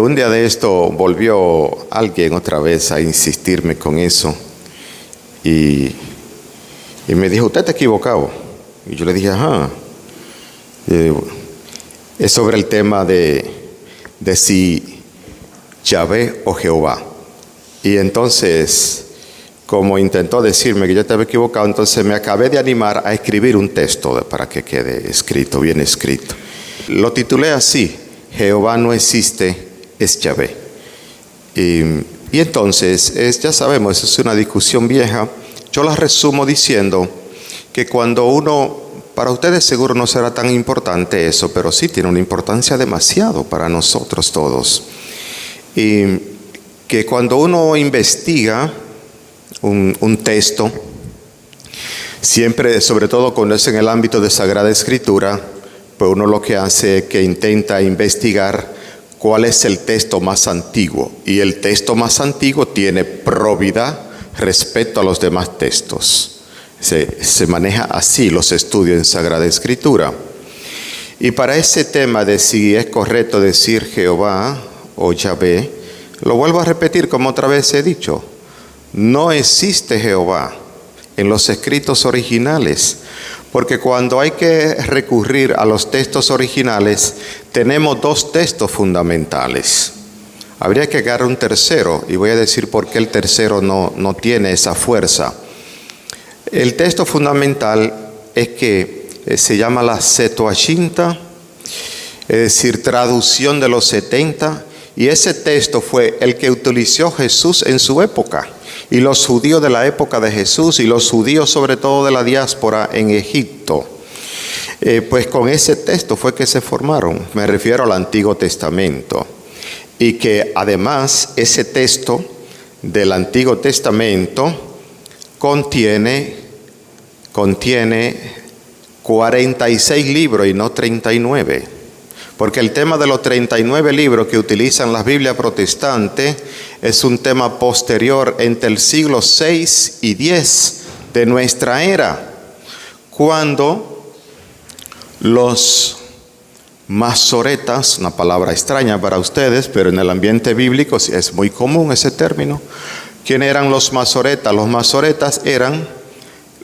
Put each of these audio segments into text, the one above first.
Un día de esto volvió alguien otra vez a insistirme con eso y me dijo, usted está equivocado. Y yo le dije, ajá. Es sobre el tema de si Yahvé o Jehová. Y entonces, como intentó decirme que yo estaba equivocado, entonces me acabé de animar a escribir un texto para que quede escrito, bien escrito. Lo titulé así: Jehová no existe, es Yahvé. Y entonces, ya sabemos, es una discusión vieja. Yo la resumo diciendo que cuando para ustedes seguro no será tan importante eso, pero sí tiene una importancia demasiado para nosotros todos. Y que cuando uno investiga un texto, siempre, sobre todo cuando es en el ámbito de Sagrada Escritura, pues uno lo que hace es que intenta investigar cuál es el texto más antiguo. Y el texto más antiguo tiene probidad respecto a los demás textos. Se maneja así los estudios en Sagrada Escritura. Y para ese tema de si es correcto decir Jehová o Yahvé, lo vuelvo a repetir como otra vez he dicho. No existe Jehová en los escritos originales, porque cuando hay que recurrir a los textos originales, tenemos dos textos fundamentales. Habría que agarrar un tercero, y voy a decir por qué el tercero no tiene esa fuerza. El texto fundamental es que se llama la Septuaginta, es decir, traducción de los 70, y ese texto fue el que utilizó Jesús en su época, y los judíos de la época de Jesús, y los judíos sobre todo de la diáspora en Egipto. Pues con ese texto fue que se formaron, me refiero al Antiguo Testamento, y que además ese texto del Antiguo Testamento contiene 46 libros y no 39. Porque el tema de los 39 libros que utilizan las Biblias protestantes es un tema posterior entre el siglo 6 y 10 de nuestra era, cuando los masoretas, una palabra extraña para ustedes, pero en el ambiente bíblico es muy común ese término. ¿Quién eran los masoretas? Los masoretas eran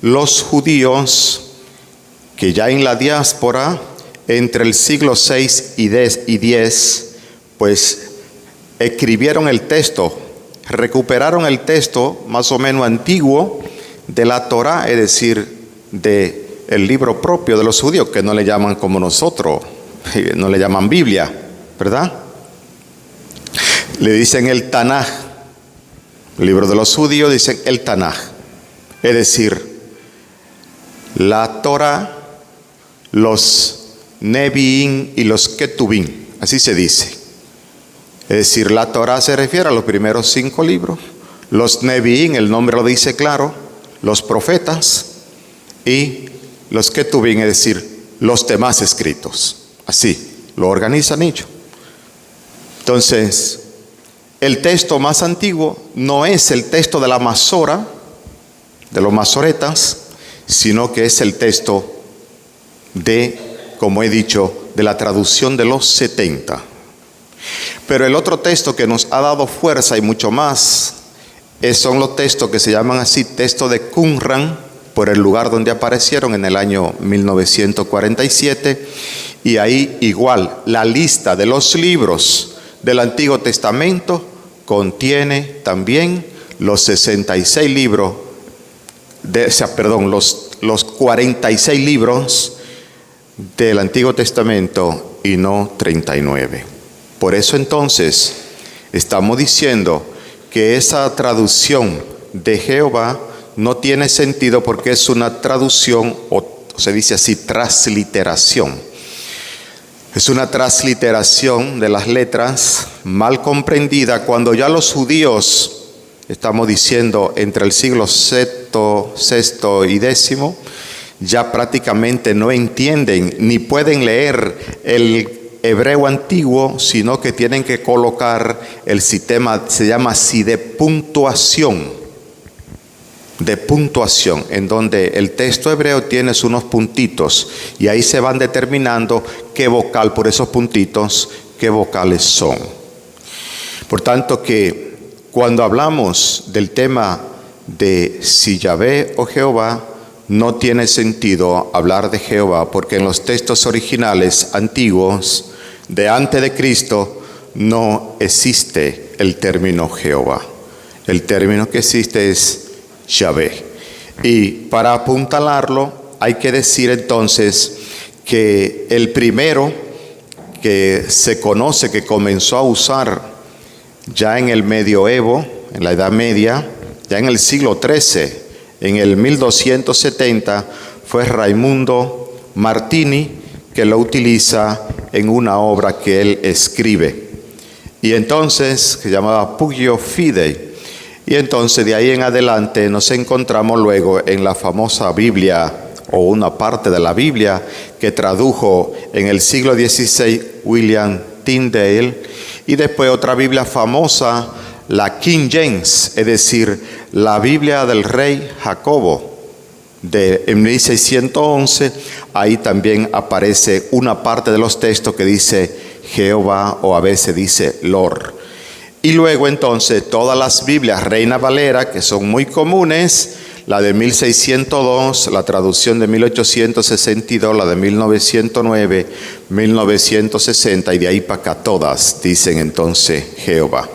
los judíos que ya en la diáspora, entre el siglo 6 y 10, pues escribieron el texto, recuperaron el texto más o menos antiguo de la Torá, es decir, de el libro propio de los judíos, que no le llaman como nosotros, no le llaman Biblia, ¿verdad? Le dicen el Tanaj, el libro de los judíos dicen el Tanaj, es decir, la Torá, los Neviín y los Ketubín, así se dice. Es decir, la Torá se refiere a los primeros 5 libros, los Neviín, el nombre lo dice claro, los profetas, y los Ketubín, es decir, los demás escritos. Así lo organizan ellos. Entonces, el texto más antiguo no es el texto de la Masora, de los masoretas, sino que es el texto de, como he dicho, de la traducción de los 70. Pero el otro texto que nos ha dado fuerza y mucho más son los textos que se llaman así, texto de Qumran, por el lugar donde aparecieron en el año 1947, y ahí igual la lista de los libros del Antiguo Testamento contiene también los 66 libros, los 46 libros del Antiguo Testamento y no 39. Por eso entonces estamos diciendo que esa traducción de Jehová no tiene sentido, porque es una traducción, o se dice así, transliteración. Es una transliteración de las letras mal comprendida, cuando ya los judíos, estamos diciendo entre el siglo sexto y décimo, ya prácticamente no entienden ni pueden leer el hebreo antiguo, sino que tienen que colocar el sistema, se llama así, de puntuación, en donde el texto hebreo tiene unos puntitos y ahí se van determinando qué vocal, por esos puntitos, qué vocales son. Por tanto que cuando hablamos del tema de si Yahvé o Jehová, no tiene sentido hablar de Jehová, porque en los textos originales antiguos de antes de Cristo no existe el término Jehová. El término que existe es Yahvé. Y para apuntalarlo hay que decir entonces que el primero que se conoce que comenzó a usar ya en el medioevo, en la Edad Media, ya en el siglo XIII, en el 1270, fue Raimundo Martini, que lo utiliza en una obra que él escribe. Y entonces, que se llamaba Pugio Fidei. Y entonces de ahí en adelante nos encontramos luego en la famosa Biblia, o una parte de la Biblia, que tradujo en el siglo XVI William Tyndale, y después otra Biblia famosa, la King James, es decir, la Biblia del rey Jacobo, en 1611, ahí también aparece una parte de los textos que dice Jehová, o a veces dice Lord. Y luego entonces todas las Biblias Reina Valera, que son muy comunes, la de 1602, la traducción de 1862, la de 1909, 1960, y de ahí para acá todas dicen entonces Jehová.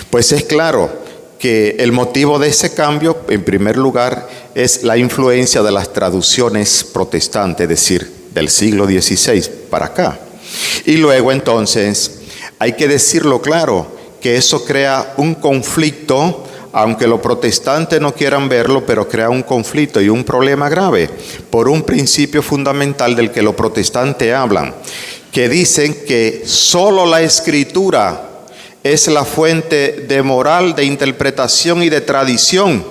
Pues es claro que el motivo de ese cambio, en primer lugar, es la influencia de las traducciones protestantes, es decir, del siglo XVI para acá. Y luego entonces, hay que decirlo claro, que eso crea un conflicto, aunque los protestantes no quieran verlo, pero crea un conflicto y un problema grave, por un principio fundamental del que los protestantes hablan, que dicen que solo la Escritura es la fuente de moral, de interpretación y de tradición.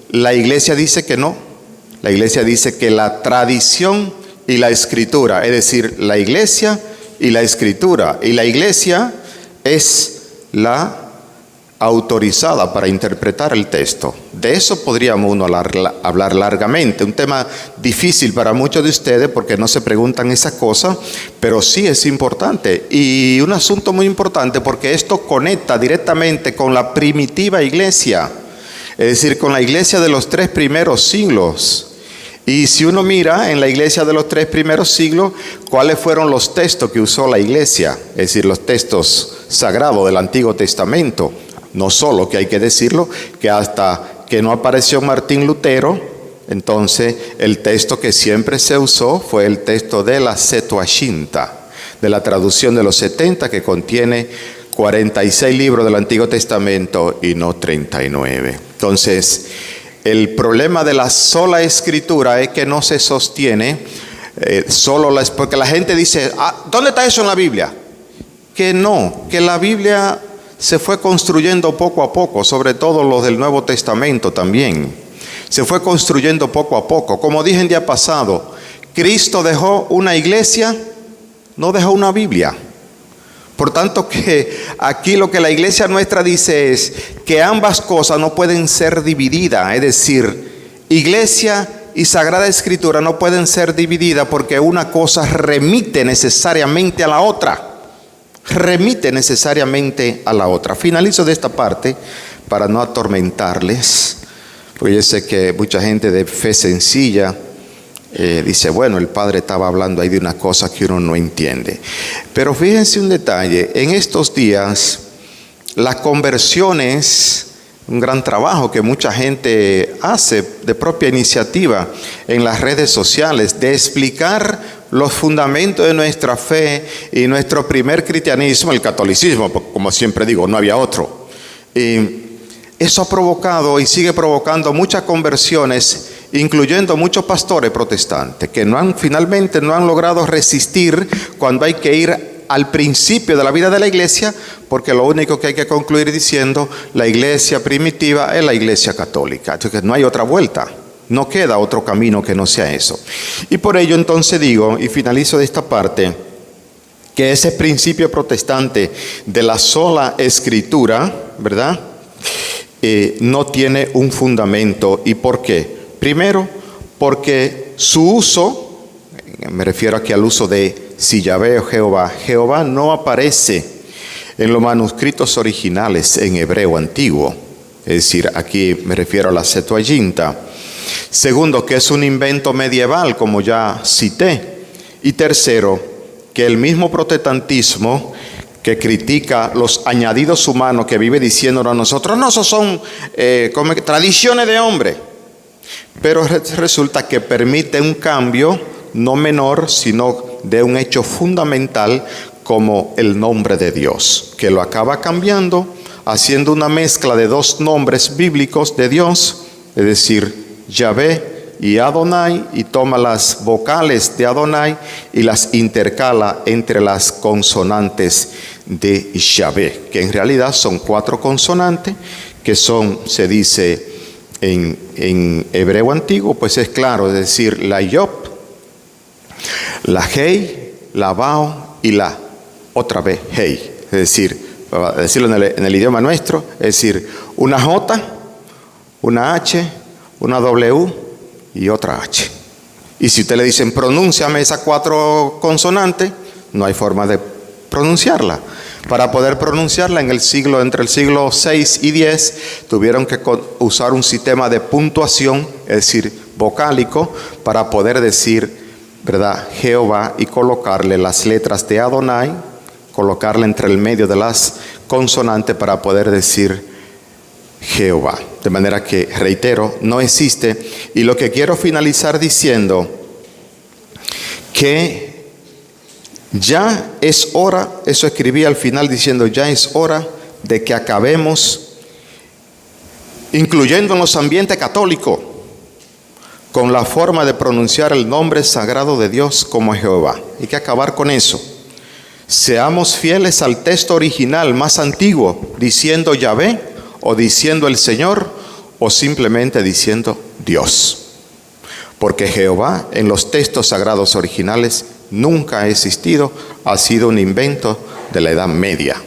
La iglesia dice que no. La iglesia dice que la tradición y la Escritura, es decir, la iglesia y la Escritura, y la iglesia es la autorizada para interpretar el texto. De eso podríamos uno hablar largamente, un tema difícil para muchos de ustedes porque no se preguntan esa cosa, pero sí es importante, y un asunto muy importante porque esto conecta directamente con la primitiva iglesia, es decir, con la iglesia de los 3 primeros siglos. Y si uno mira en la iglesia de los 3 primeros siglos, ¿cuáles fueron los textos que usó la iglesia? Es decir, los textos sagrados del Antiguo Testamento. No solo, que hay que decirlo, que hasta que no apareció Martín Lutero, entonces el texto que siempre se usó fue el texto de la Septuaginta, de la traducción de los 70, que contiene 46 libros del Antiguo Testamento y no 39. Entonces, el problema de la sola Escritura es que no se sostiene porque la gente dice, ¿dónde está eso en la Biblia? Que no, que la Biblia se fue construyendo poco a poco, sobre todo los del Nuevo Testamento también. Se fue construyendo poco a poco. Como dije el día pasado, Cristo dejó una iglesia, no dejó una Biblia. Por tanto que aquí lo que la iglesia nuestra dice es que ambas cosas no pueden ser divididas. Es decir, iglesia y Sagrada Escritura no pueden ser divididas porque una cosa remite necesariamente a la otra. Remite necesariamente a la otra. Finalizo de esta parte para no atormentarles, porque yo sé que mucha gente de fe sencilla dice, bueno, el padre estaba hablando ahí de una cosa que uno no entiende. Pero fíjense un detalle, en estos días las conversiones, un gran trabajo que mucha gente hace de propia iniciativa en las redes sociales, de explicar los fundamentos de nuestra fe y nuestro primer cristianismo, el catolicismo, como siempre digo, no había otro. Y eso ha provocado y sigue provocando muchas conversiones, incluyendo muchos pastores protestantes que finalmente no han logrado resistir cuando hay que ir al principio de la vida de la iglesia, porque lo único que hay que concluir diciendo, la iglesia primitiva es la iglesia católica. Entonces no hay otra vuelta, no queda otro camino que no sea eso. Y por ello entonces digo, y finalizo de esta parte, que ese principio protestante de la sola Escritura, ¿verdad?, no tiene un fundamento. ¿Y por qué? Primero, porque su uso, me refiero aquí al uso de si Yahvé o Jehová, Jehová no aparece en los manuscritos originales en hebreo antiguo. Es decir, aquí me refiero a la Septuaginta. Segundo, que es un invento medieval, como ya cité. Y tercero, que el mismo protestantismo que critica los añadidos humanos, que vive diciéndonos a nosotros, no, esos son como tradiciones de hombre. Pero resulta que permite un cambio no menor, sino de un hecho fundamental como el nombre de Dios, que lo acaba cambiando, haciendo una mezcla de dos nombres bíblicos de Dios, es decir, Yahvé y Adonai, y toma las vocales de Adonai y las intercala entre las consonantes de Yahvé, que en realidad son 4 consonantes, que son, se dice en hebreo antiguo, pues es claro, es decir, la Yop, la Hei, la Bao y la otra vez Hei. Es decir, para decirlo en el idioma nuestro, es decir, una J, una H, una W y otra H. Y si usted le dicen, pronúnciame esas 4 consonantes, no hay forma de pronunciarla. Para poder pronunciarla entre el siglo VI y X, tuvieron que usar un sistema de puntuación, es decir, vocálico, para poder decir, ¿verdad?, Jehová, y colocarle las letras de Adonai, colocarle entre el medio de las consonantes para poder decir Jehová. De manera que, reitero, no existe. Y lo que quiero finalizar diciendo, que ya es hora, eso escribí al final diciendo, ya es hora de que acabemos, incluyendo en los ambientes católicos, con la forma de pronunciar el nombre sagrado de Dios como Jehová. Hay que acabar con eso. Seamos fieles al texto original más antiguo, diciendo Yahvé, o diciendo el Señor, o simplemente diciendo Dios. Porque Jehová en los textos sagrados originales nunca ha existido, ha sido un invento de la Edad Media.